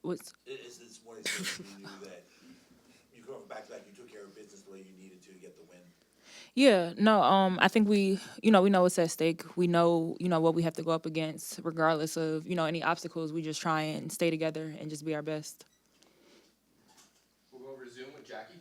What's Is this one of those things you knew that you go from back to back, you took care of business the way you needed to get the win? Yeah, no, I think we know what's at stake. We know, what we have to go up against, regardless of, any obstacles. We just try and stay together and just be our best. We'll go over to Zoom with Jackie.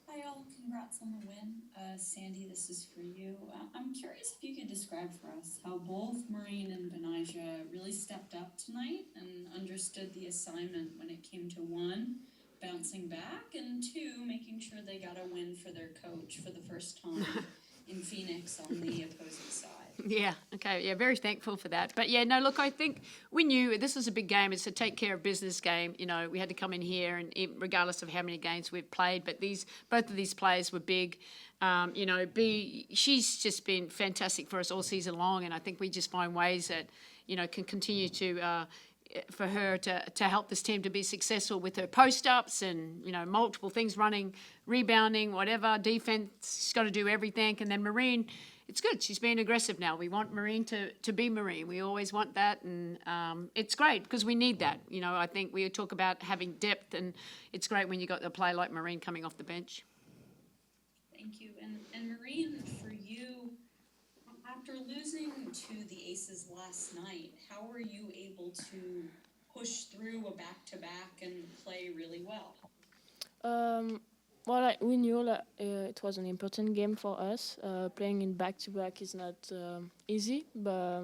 Hi, all. Congrats on the win. Sandy, this is for you. I'm curious if you could describe for us how both Maureen and Betnijah really stepped up tonight and understood the assignment when it came to one, bouncing back, and two, making sure they got a win for their coach for the first time in Phoenix on the opposing side. Yeah, okay, yeah, very thankful for that. But yeah, no, look, I think we knew this was a big game. It's a take care of business game. We had to come in here, and regardless of how many games we've played, but both of these players were big. She's just been fantastic for us all season long, and I think we just find ways that, can continue to for her to help this team to be successful with her post-ups and, multiple things running, rebounding, whatever, defense. She's got to do everything. And then Marine, it's good. She's being aggressive now. We want Marine to be Marine. We always want that. And it's great because we need that. I think we talk about having depth, and it's great when you got a player like Marine coming off the bench. Thank you. And Marine, for you, after losing to the Aces last night, how were you able to push through a back-to-back and play really well? Well, we knew that it was an important game for us. Playing in back-to-back is not easy, but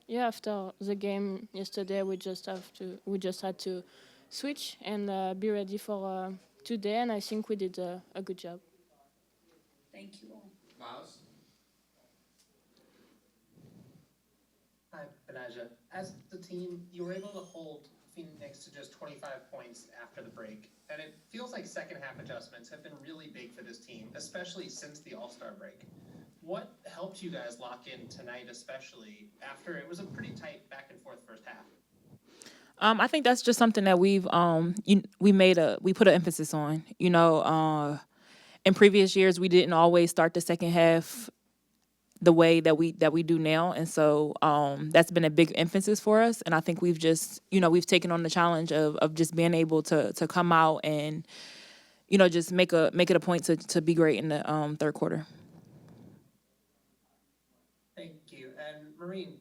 yeah, after the game yesterday, we just had to switch and be ready for today, and I think we did a good job. Thank you all. Miles. Hi, Betnijah. As the team, you were able to hold Phoenix to just 25 points after the break, and it feels like second half adjustments have been really big for this team, especially since the All-Star break. What helped you guys lock in tonight, especially after it was a pretty tight back and forth first half? I think that's just something that we put an emphasis on. In previous years, we didn't always start the second half the way that we do now, and so that's been a big emphasis for us. And I think we've just we've taken on the challenge of just being able to come out and just make it a point to be great in the third quarter. Thank you. And Marine,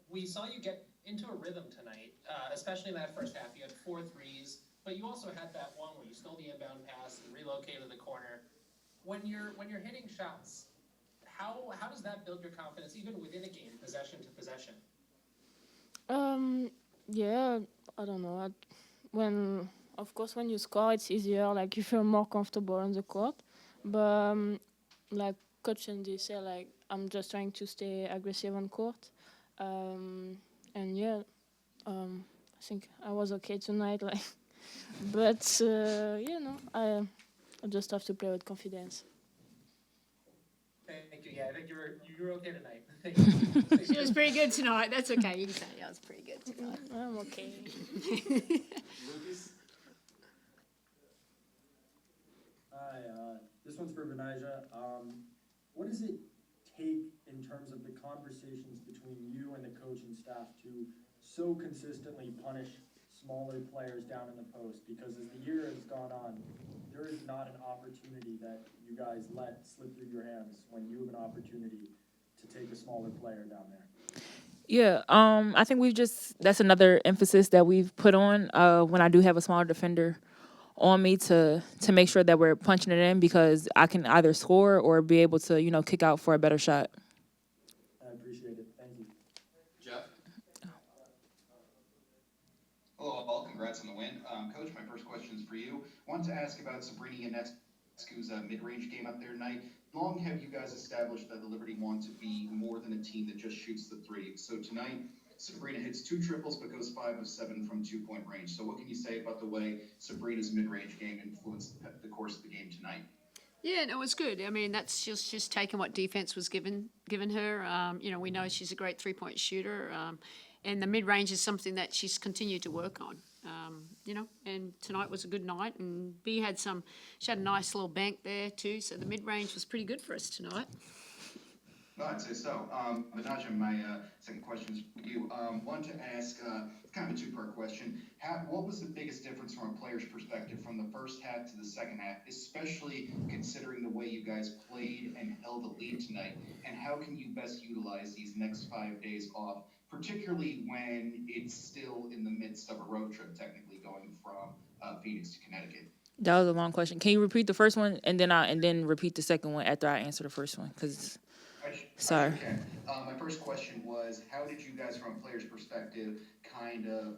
we saw you get into a rhythm tonight, especially in that first half. You had 4 threes, but you also had that one where you stole the inbound pass and relocated the corner. When you're hitting shots, how does that build your confidence even within a game, possession to possession? Yeah, I don't know. Of course, when you score, it's easier. Like you feel more comfortable on the court. But like Coach Sandy said, like I'm just trying to stay aggressive on court. And yeah, I think I was okay tonight. Like, but I just have to play with confidence. Thank you. Yeah, I think you were okay tonight. Thank you. She was pretty good tonight. That's okay. You can say I was pretty good tonight. I'm okay. Lucas. Hi, this one's for Betnijah. What does it take in terms of the conversations between you and the coaching staff to so consistently punish smaller players down in the post? Because as the year has gone on, there is not an opportunity that you guys let slip through your hands when you have an opportunity to take a smaller player down there. Yeah, I think that's another emphasis that we've put on when I do have a smaller defender on me to make sure that we're punching it in, because I can either score or be able to kick out for a better shot. I appreciate it. Thank you. Jeff. Hello, all. Congrats on the win. Coach, my first question is for you. I wanted to ask about Sabrina Ionescu's mid-range game up there tonight. How long have you guys established that the Liberty want to be more than a team that just shoots the three? So tonight, Sabrina hits 2 triples but goes 5 of 7 from 2-point range. So what can you say about the way Sabrina's mid-range game influenced the course of the game tonight? Yeah, no, it was good. I mean, that's just taking what defense was given her. We know she's a great 3-point shooter, and the mid range is something that she's continued to work on. And tonight was a good night, and she had a nice little bank there too. So the mid range was pretty good for us tonight. No, I'd say so. Betnijah, my second question is for you. Wanted to ask kind of a two-part question. What was the biggest difference from a player's perspective from the first half to the second half, especially considering the way you guys played and held the lead tonight? And how can you best utilize these next 5 days off, particularly when it's still in the midst of a road trip, technically going from Phoenix to Connecticut? That was a long question. Can you repeat the first one and then repeat the second one after I answer the first one? Because sorry. Okay. My first question was, how did you guys, from a player's perspective, kind of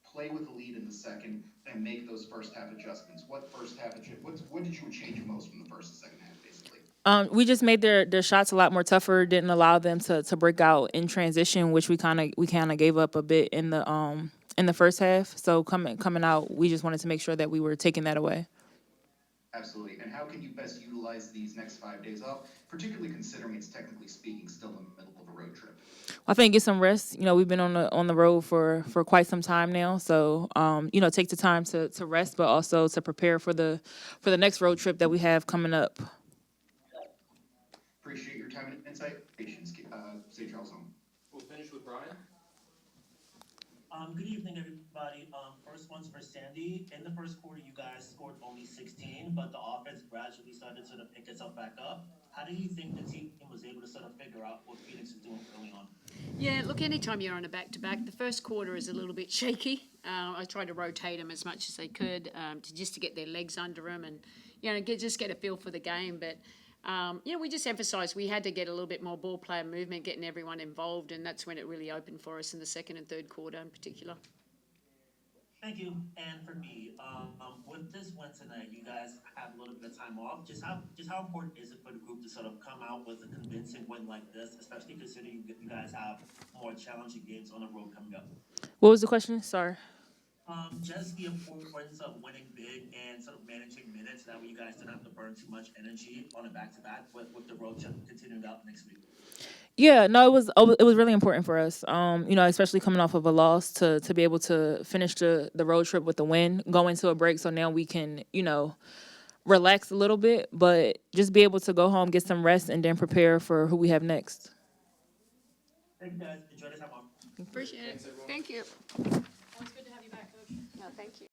play with the lead in the second and make those first half adjustments? What did you change most from the first and second half, basically? We just made their shots a lot more tougher. Didn't allow them to break out in transition, which we kind of gave up a bit in the first half. So coming out, we just wanted to make sure that we were taking that away. Absolutely. And how can you best utilize these next 5 days off, particularly considering it's technically speaking still in the middle of a road trip? I think get some rest. We've been on the road for quite some time now, so take the time to rest, but also to prepare for the next road trip that we have coming up. Appreciate your time and insight. Patience. Say Charles home. We'll finish with Brian. Good evening, everybody. First one's for Sandy. In the first quarter, you guys scored only 16, but the offense gradually started to sort of pick itself back up. How do you think the team was able to sort of figure out what Phoenix is doing early on? Yeah, look, anytime you're on a back-to-back, the first quarter is a little bit shaky. I tried to rotate them as much as they could to get their legs under them and, just get a feel for the game. But, we just emphasised we had to get a little bit more ball player movement, getting everyone involved, and that's when it really opened for us in the second and third quarter in particular. Thank you. And for me, with this win tonight, you guys have a little bit of time off. Just how important is it for the group to sort of come out with a convincing win like this, especially considering you guys have more challenging games on the road coming up? What was the question? Sorry. Just the importance of winning big and sort of managing minutes. That way you guys don't have to burn too much energy on a back-to-back with the road trip continuing out next week. Yeah, no, it was really important for us. Especially coming off of a loss to be able to finish the road trip with the win, go into a break, so now we can, relax a little bit, but just be able to go home, get some rest, and then prepare for who we have next. Thank you, guys. Enjoy the time off. Appreciate it. Thanks, everyone. Thank you. It's good to have you back, Coach. No, thank you.